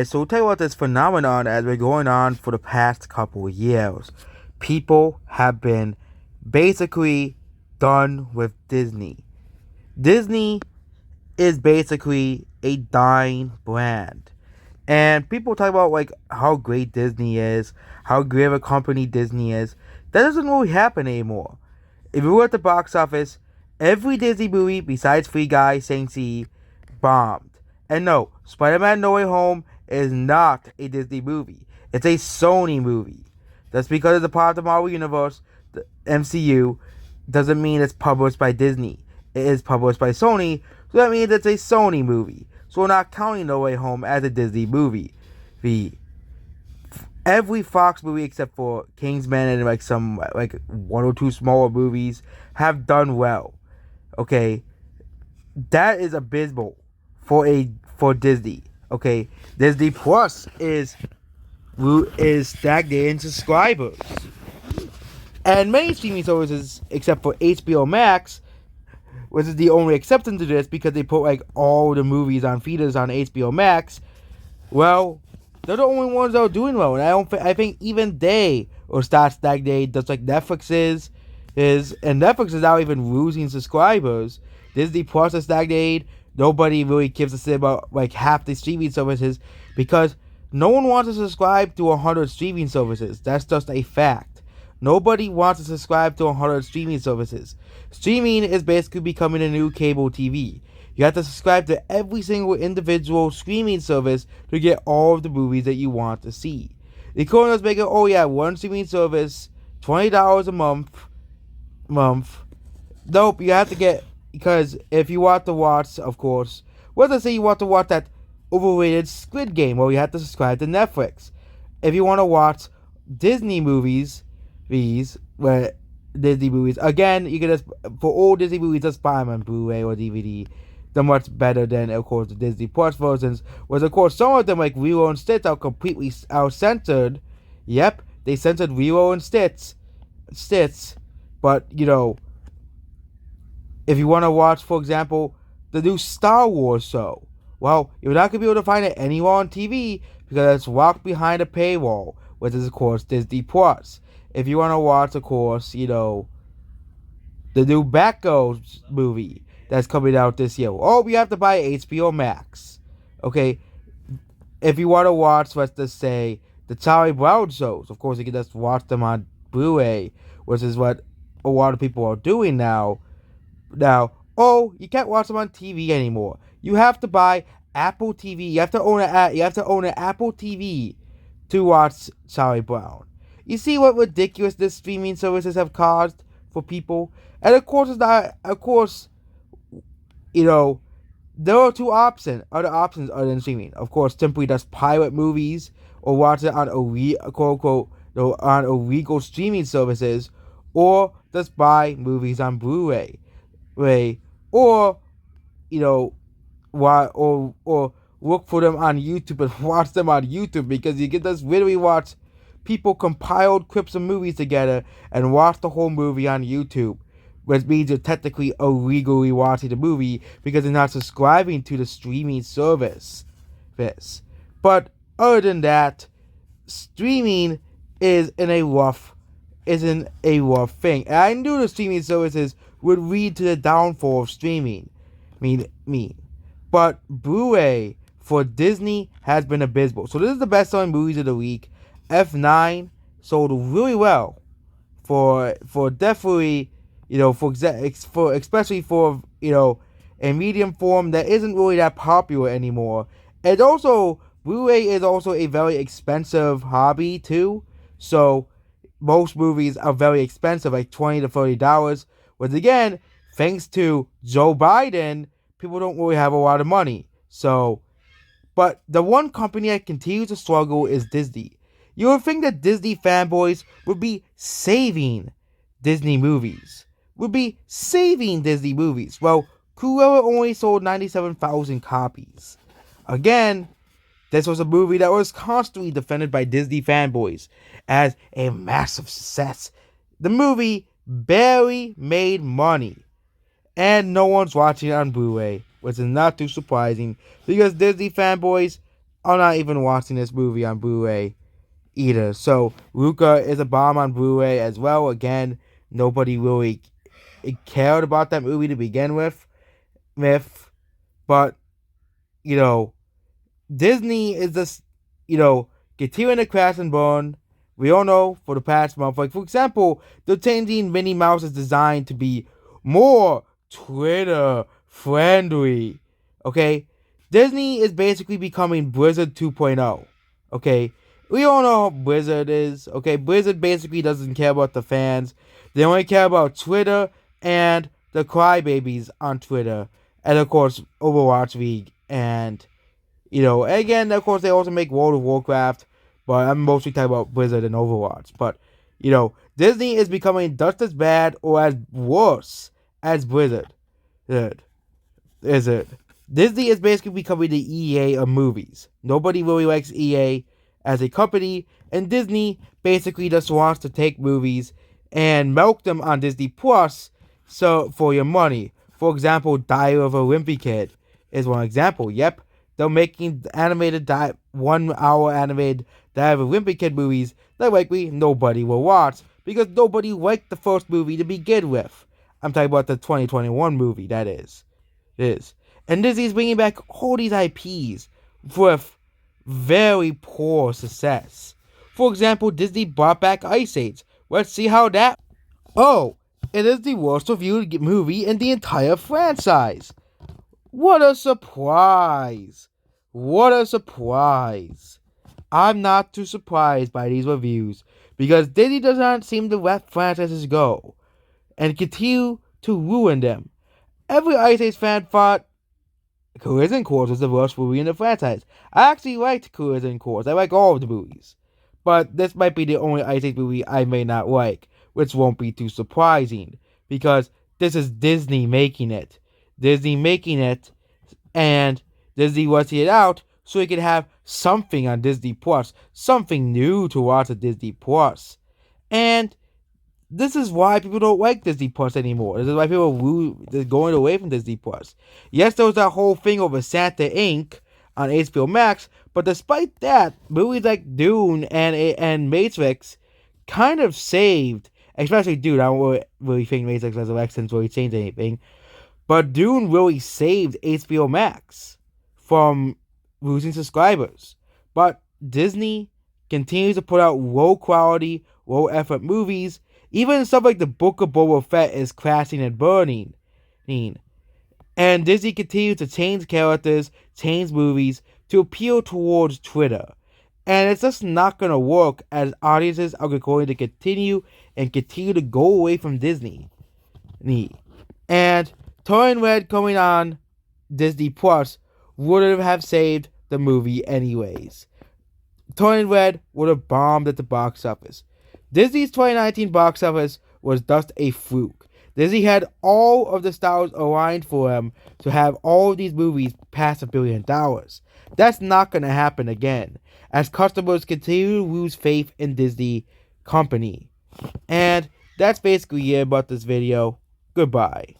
So we'll tell you about this phenomenon as we're going on for the past couple of years. People have been basically done with Disney. Disney is basically a dying brand. And people talk about like how great Disney is, how great of a company Disney is. That doesn't really happen anymore. If you look at the box office, every Disney movie besides Free Guy, Shang-Chi bombed. And no, Spider-Man No Way Home is not a Disney movie. It's a Sony movie. Just because it's a part of the Marvel Universe, the MCU, doesn't mean it's published by Disney. It is published by Sony, so that means it's a Sony movie. So we're not counting No Way Home as a Disney movie. The every Fox movie except for Kingsman and like some like one or two smaller movies have done well. Okay, that is abysmal for Disney. Okay, Disney Plus is stagnating subscribers, and many streaming services except for HBO Max, which is the only exception to this because they put like all the movies on feeders on HBO Max. Well, they're the only ones that are doing well, and I think even they will start stagnating, just like Netflix is, and Netflix is now even losing subscribers. Disney Plus is stagnating. Nobody really gives a shit about like half the streaming services because no one wants to subscribe to 100 streaming services. That's just a fact. Nobody wants to subscribe to 100 streaming services. Streaming is basically becoming a new cable TV. You have to subscribe to every single individual streaming service to get all of the movies that you want to see. The corners make it, oh yeah, one streaming service, $20 a month. Nope, you have to get, because if you want to watch, of course, let's say you want to watch that overrated Squid Game, well, you have to subscribe to Netflix. If you want to watch Disney movies, again, you can just, for all Disney movies, just buy them on Blu-ray or DVD. They're much better than, of course, the Disney Plus versions, whereas, of course, some of them, like Lilo and Stitch, are completely out-censored. Yep, they censored Lilo and Stitch, but, you know, if you want to watch, for example, the new Star Wars show, well, you're not going to be able to find it anywhere on TV because it's locked behind a paywall, which is, of course, Disney Plus. If you want to watch, of course, you know, the new Batgirl movie that's coming out this year, oh, you have to buy HBO Max. Okay, if you want to watch, let's just say, the Charlie Brown shows, of course, you can just watch them on Blu-ray, which is what a lot of people are doing now. Oh, you can't watch them on TV anymore. You have to buy Apple TV. You have to own an Apple TV to watch Charlie Brown. You see what ridiculous this streaming services have caused for people? And of course, it's not. Of course, you know, there are two options. Other options other than streaming. Of course, simply just pirate movies or watch it on on illegal streaming services, or just buy movies on Blu-ray, or you know, or look for them on YouTube and watch them on YouTube because you can just literally watch people compiled clips of movies together and watch the whole movie on YouTube, which means you're technically illegally watching the movie because you're not subscribing to the streaming service. But other than that, streaming isn't a rough thing. And I knew the streaming services would lead to the downfall of streaming. But Blu-ray for Disney has been abysmal. So this is the best-selling movies of the week. F9 sold really well for definitely, you know, for especially for, you know, a medium form that isn't really that popular anymore. And also, Blu-ray is also a very expensive hobby too. So most movies are very expensive, like $20 to $30. Which again, thanks to Joe Biden, people don't really have a lot of money. So, but the one company that continues to struggle is Disney. You would think that Disney fanboys would be saving Disney movies. Well, Cruella only sold 97,000 copies. Again, this was a movie that was constantly defended by Disney fanboys as a massive success. The movie barely made money, and no one's watching it on Blu-ray, which is not too surprising because Disney fanboys I'm not even watching this movie on Blu-ray either. So Luca is a bomb on Blu-ray as well. Again, nobody really cared about that movie to begin with. But you know, Disney is just, continuing to crash and burn. We all know for the past month. Like, for example, they're changing Minnie Mouse's design to be more Twitter friendly. Okay? Disney is basically becoming Blizzard 2.0. Okay? We all know how Blizzard is. Okay? Blizzard basically doesn't care about the fans. They only care about Twitter and the crybabies on Twitter. And of course, Overwatch League and again, of course, they also make World of Warcraft, but I'm mostly talking about Blizzard and Overwatch. But, Disney is becoming just as bad or as worse as Blizzard. Is it? Disney is basically becoming the EA of movies. Nobody really likes EA as a company, and Disney basically just wants to take movies and milk them on Disney Plus for your money. For example, Diary of a Wimpy Kid is one example. Yep. They're making animated 1 hour animated Diary of a Wimpy Kid movies that likely nobody will watch because nobody liked the first movie to begin with. I'm talking about the 2021 movie, that is. And Disney's bringing back all these IPs with very poor success. For example, Disney brought back Ice Age. Let's see how that... Oh, it is the worst reviewed movie in the entire franchise. What a surprise! What a surprise! I'm not too surprised by these reviews because Disney does not seem to let franchises go and continue to ruin them. Every Ice Age fan thought Collision Course was the worst movie in the franchise. I actually liked Collision Course. I like all of the movies. But this might be the only Ice Age movie I may not like, which won't be too surprising because this is Disney making it. And Disney wants it out so he can have something on Disney Plus, something new to watch at Disney Plus. And this is why people don't like Disney Plus anymore. This is why people are going away from Disney Plus. Yes, there was that whole thing over Santa Inc. on HBO Max, but despite that, movies like Dune and Matrix kind of saved, especially Dune. I don't really think Matrix Resurrections really changed anything. But Dune really saved HBO Max from losing subscribers. But Disney continues to put out low quality, low effort movies. Even stuff like the Book of Boba Fett is crashing and burning. And Disney continues to change characters, change movies to appeal towards Twitter. And it's just not going to work as audiences are going to continue to go away from Disney. And Turning Red coming on Disney Plus would have saved the movie anyways. Turning Red would have bombed at the box office. Disney's 2019 box office was just a fluke. Disney had all of the stars aligned for them to have all of these movies pass $1 billion. That's not going to happen again, as customers continue to lose faith in Disney company. And that's basically it about this video. Goodbye.